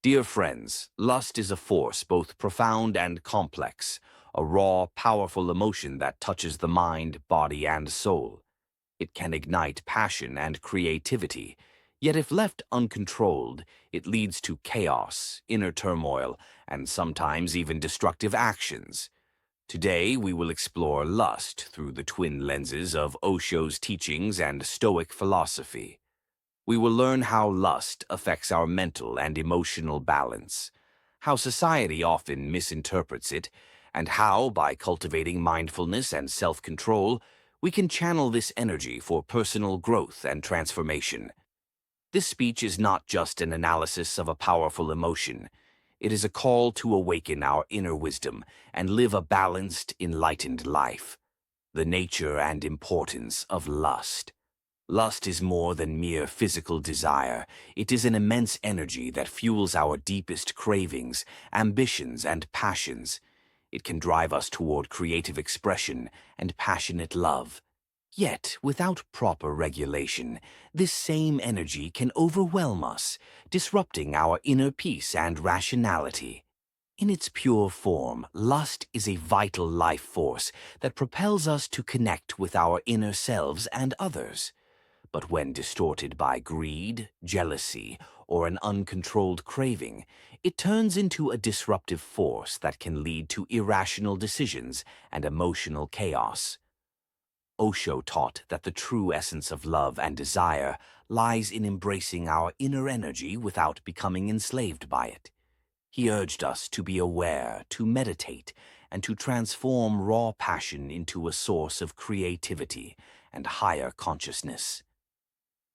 Dear friends, lust is a force both profound and complex, a raw, powerful emotion that touches the mind, body, and soul. It can ignite passion and creativity, yet if left uncontrolled, it leads to chaos, inner turmoil, and sometimes even destructive actions. Today, we will explore lust through the twin lenses of Osho's teachings and Stoic philosophy. We will learn how lust affects our mental and emotional balance, how society often misinterprets it, and how, by cultivating mindfulness and self-control, we can channel this energy for personal growth and transformation. This speech is not just an analysis of a powerful emotion. It is a call to awaken our inner wisdom and live a balanced, enlightened life. The nature and importance of lust. Lust is more than mere physical desire. It is an immense energy that fuels our deepest cravings, ambitions, and passions. It can drive us toward creative expression and passionate love. Yet, without proper regulation, this same energy can overwhelm us, disrupting our inner peace and rationality. In its pure form, lust is a vital life force that propels us to connect with our inner selves and others. But when distorted by greed, jealousy, or an uncontrolled craving, it turns into a disruptive force that can lead to irrational decisions and emotional chaos. Osho taught that the true essence of love and desire lies in embracing our inner energy without becoming enslaved by it. He urged us to be aware, to meditate, and to transform raw passion into a source of creativity and higher consciousness.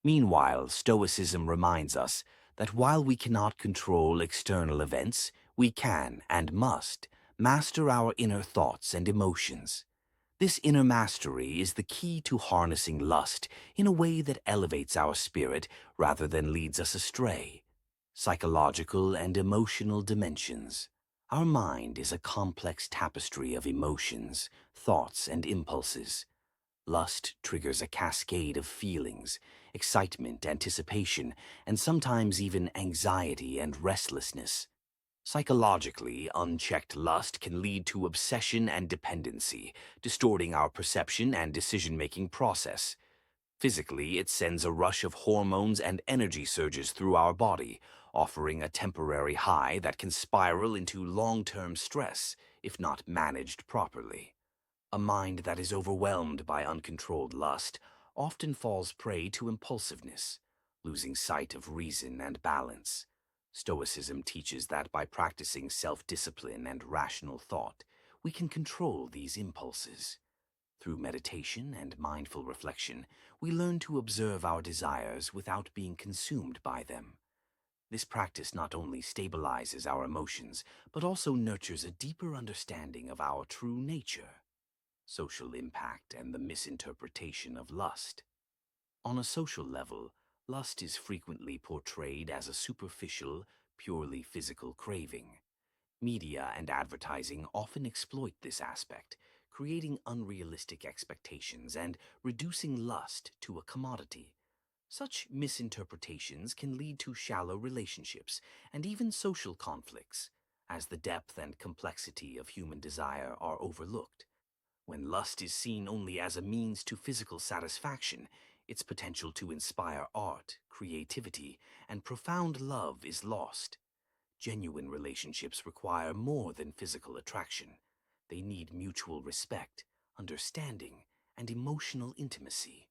Meanwhile, Stoicism reminds us that while we cannot control external events, we can and must master our inner thoughts and emotions. This inner mastery is the key to harnessing lust in a way that elevates our spirit rather than leads us astray. Psychological and emotional dimensions. Our mind is a complex tapestry of emotions, thoughts, and impulses. Lust triggers a cascade of feelings, excitement, anticipation, and sometimes even anxiety and restlessness. Psychologically, unchecked lust can lead to obsession and dependency, distorting our perception and decision-making process. Physically, it sends a rush of hormones and energy surges through our body, offering a temporary high that can spiral into long-term stress if not managed properly. A mind that is overwhelmed by uncontrolled lust often falls prey to impulsiveness, losing sight of reason and balance. Stoicism teaches that by practicing self-discipline and rational thought, we can control these impulses. Through meditation and mindful reflection, we learn to observe our desires without being consumed by them. This practice not only stabilizes our emotions, but also nurtures a deeper understanding of our true nature. Social impact and the misinterpretation of lust. On a social level, lust is frequently portrayed as a superficial, purely physical craving. Media and advertising often exploit this aspect, creating unrealistic expectations and reducing lust to a commodity. Such misinterpretations can lead to shallow relationships and even social conflicts, as the depth and complexity of human desire are overlooked. When lust is seen only as a means to physical satisfaction, its potential to inspire art, creativity, and profound love is lost. Genuine relationships require more than physical attraction. They need mutual respect, understanding, and emotional intimacy.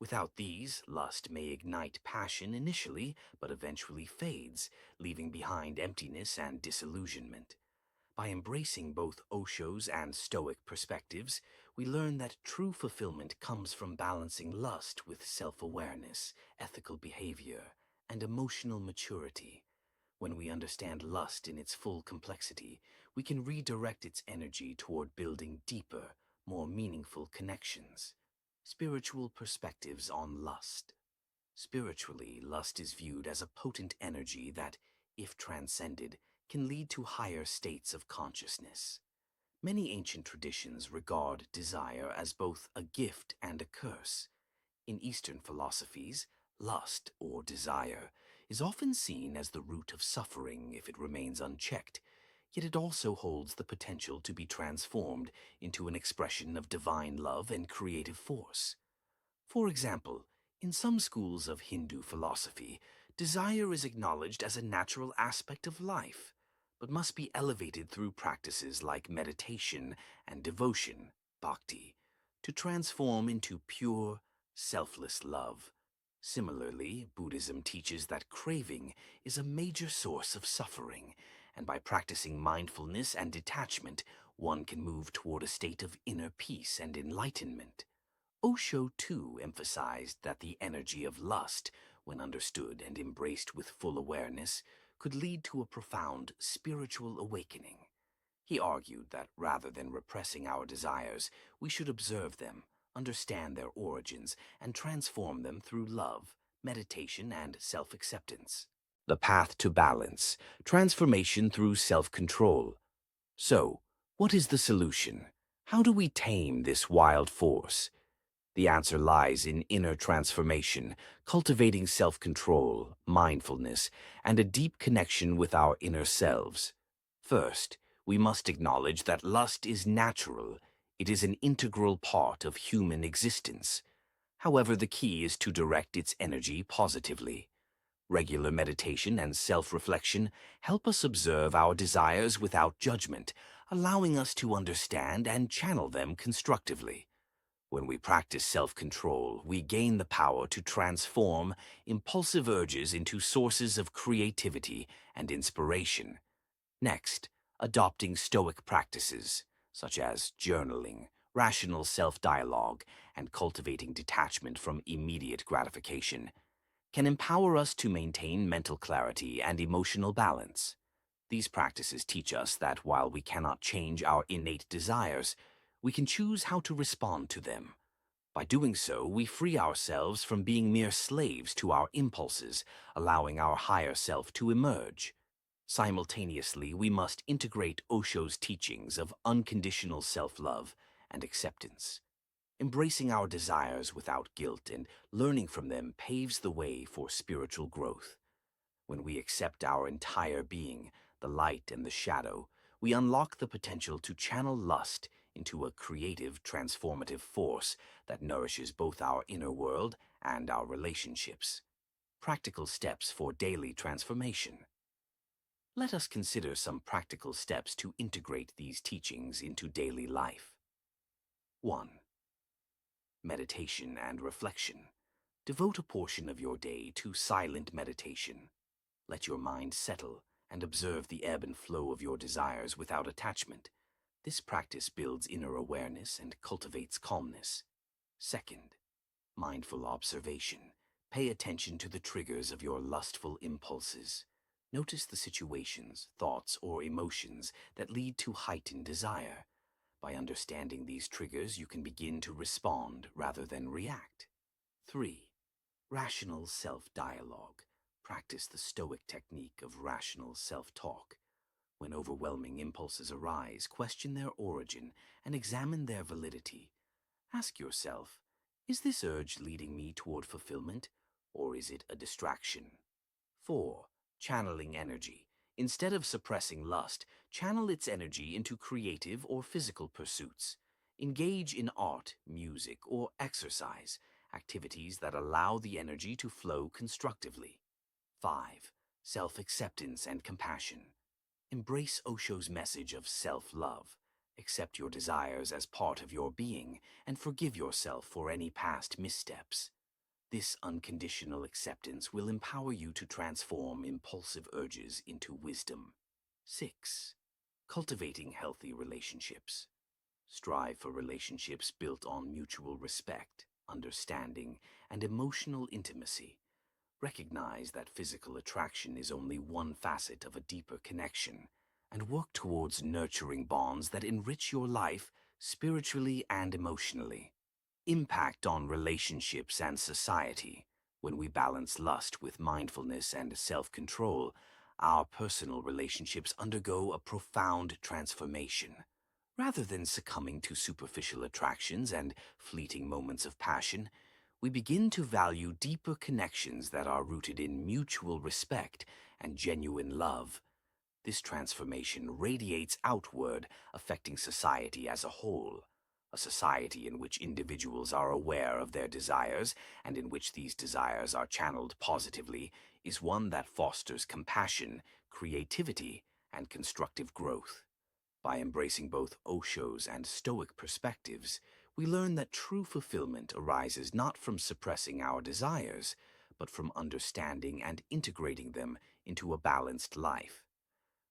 Without these, lust may ignite passion initially, but eventually fades, leaving behind emptiness and disillusionment. By embracing both Osho's and Stoic perspectives, we learn that true fulfillment comes from balancing lust with self-awareness, ethical behavior, and emotional maturity. When we understand lust in its full complexity, we can redirect its energy toward building deeper, more meaningful connections. Spiritual perspectives on lust. Spiritually, lust is viewed as a potent energy that, if transcended, can lead to higher states of consciousness. Many ancient traditions regard desire as both a gift and a curse. In Eastern philosophies, lust, or desire, is often seen as the root of suffering if it remains unchecked, yet it also holds the potential to be transformed into an expression of divine love and creative force. For example, in some schools of Hindu philosophy, desire is acknowledged as a natural aspect of life, but must be elevated through practices like meditation and devotion, bhakti, to transform into pure, selfless love. Similarly, Buddhism teaches that craving is a major source of suffering, and by practicing mindfulness and detachment, one can move toward a state of inner peace and enlightenment. Osho, too, emphasized that the energy of lust, when understood and embraced with full awareness, could lead to a profound spiritual awakening. He argued that rather than repressing our desires, we should observe them, understand their origins, and transform them through love, meditation, and self-acceptance. The path to balance, transformation through self-control. So, what is the solution? How do we tame this wild force? The answer lies in inner transformation, cultivating self-control, mindfulness, and a deep connection with our inner selves. First, we must acknowledge that lust is natural. It is an integral part of human existence. However, the key is to direct its energy positively. Regular meditation and self-reflection help us observe our desires without judgment, allowing us to understand and channel them constructively. When we practice self-control, we gain the power to transform impulsive urges into sources of creativity and inspiration. Next, adopting Stoic practices, such as journaling, rational self-dialogue, and cultivating detachment from immediate gratification, can empower us to maintain mental clarity and emotional balance. These practices teach us that while we cannot change our innate desires, we can choose how to respond to them. By doing so, we free ourselves from being mere slaves to our impulses, allowing our higher self to emerge. Simultaneously, we must integrate Osho's teachings of unconditional self-love and acceptance. Embracing our desires without guilt and learning from them paves the way for spiritual growth. When we accept our entire being, the light and the shadow, we unlock the potential to channel lust into a creative, transformative force that nourishes both our inner world and our relationships. Practical steps for daily transformation. Let us consider some practical steps to integrate these teachings into daily life. 1. Meditation and reflection. Devote a portion of your day to silent meditation. Let your mind settle and observe the ebb and flow of your desires without attachment. This practice builds inner awareness and cultivates calmness. Second, mindful observation. Pay attention to the triggers of your lustful impulses. Notice the situations, thoughts, or emotions that lead to heightened desire. By understanding these triggers, you can begin to respond rather than react. 3. Rational self-dialogue. Practice the Stoic technique of rational self-talk. When overwhelming impulses arise, question their origin and examine their validity. Ask yourself, is this urge leading me toward fulfillment, or is it a distraction? 4. Channeling energy. Instead of suppressing lust, channel its energy into creative or physical pursuits. Engage in art, music, or exercise, activities that allow the energy to flow constructively. 5. Self-acceptance and compassion. Embrace Osho's message of self-love. Accept your desires as part of your being and forgive yourself for any past missteps. This unconditional acceptance will empower you to transform impulsive urges into wisdom. 6. Cultivating healthy relationships. Strive for relationships built on mutual respect, understanding, and emotional intimacy. Recognize that physical attraction is only one facet of a deeper connection, and work towards nurturing bonds that enrich your life spiritually and emotionally. Impact on relationships and society. When we balance lust with mindfulness and self-control, our personal relationships undergo a profound transformation. Rather than succumbing to superficial attractions and fleeting moments of passion, we begin to value deeper connections that are rooted in mutual respect and genuine love. This transformation radiates outward, affecting society as a whole. A society in which individuals are aware of their desires and in which these desires are channeled positively is one that fosters compassion, creativity, and constructive growth. By embracing both Osho's and Stoic perspectives, we learn that true fulfillment arises not from suppressing our desires, but from understanding and integrating them into a balanced life.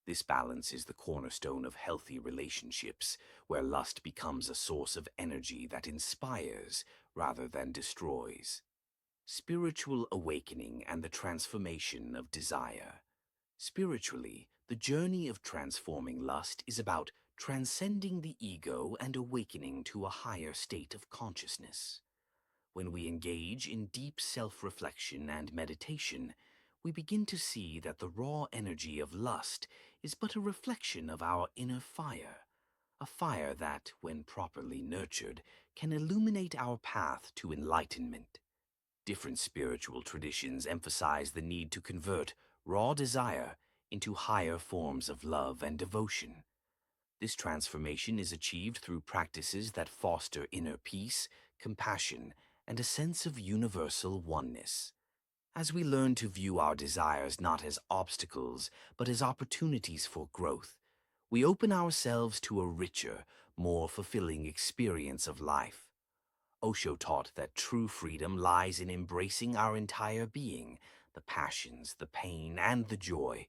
This balance is the cornerstone of healthy relationships, where lust becomes a source of energy that inspires rather than destroys. Spiritual awakening and the transformation of desire. Spiritually, the journey of transforming lust is about transcending the ego and awakening to a higher state of consciousness. When we engage in deep self-reflection and meditation, we begin to see that the raw energy of lust is but a reflection of our inner fire, a fire that, when properly nurtured, can illuminate our path to enlightenment. Different spiritual traditions emphasize the need to convert raw desire into higher forms of love and devotion. This transformation is achieved through practices that foster inner peace, compassion, and a sense of universal oneness. As we learn to view our desires not as obstacles, but as opportunities for growth, we open ourselves to a richer, more fulfilling experience of life. Osho taught that true freedom lies in embracing our entire being, the passions, the pain, and the joy,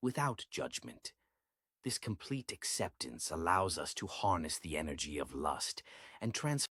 without judgment. This complete acceptance allows us to harness the energy of lust and transform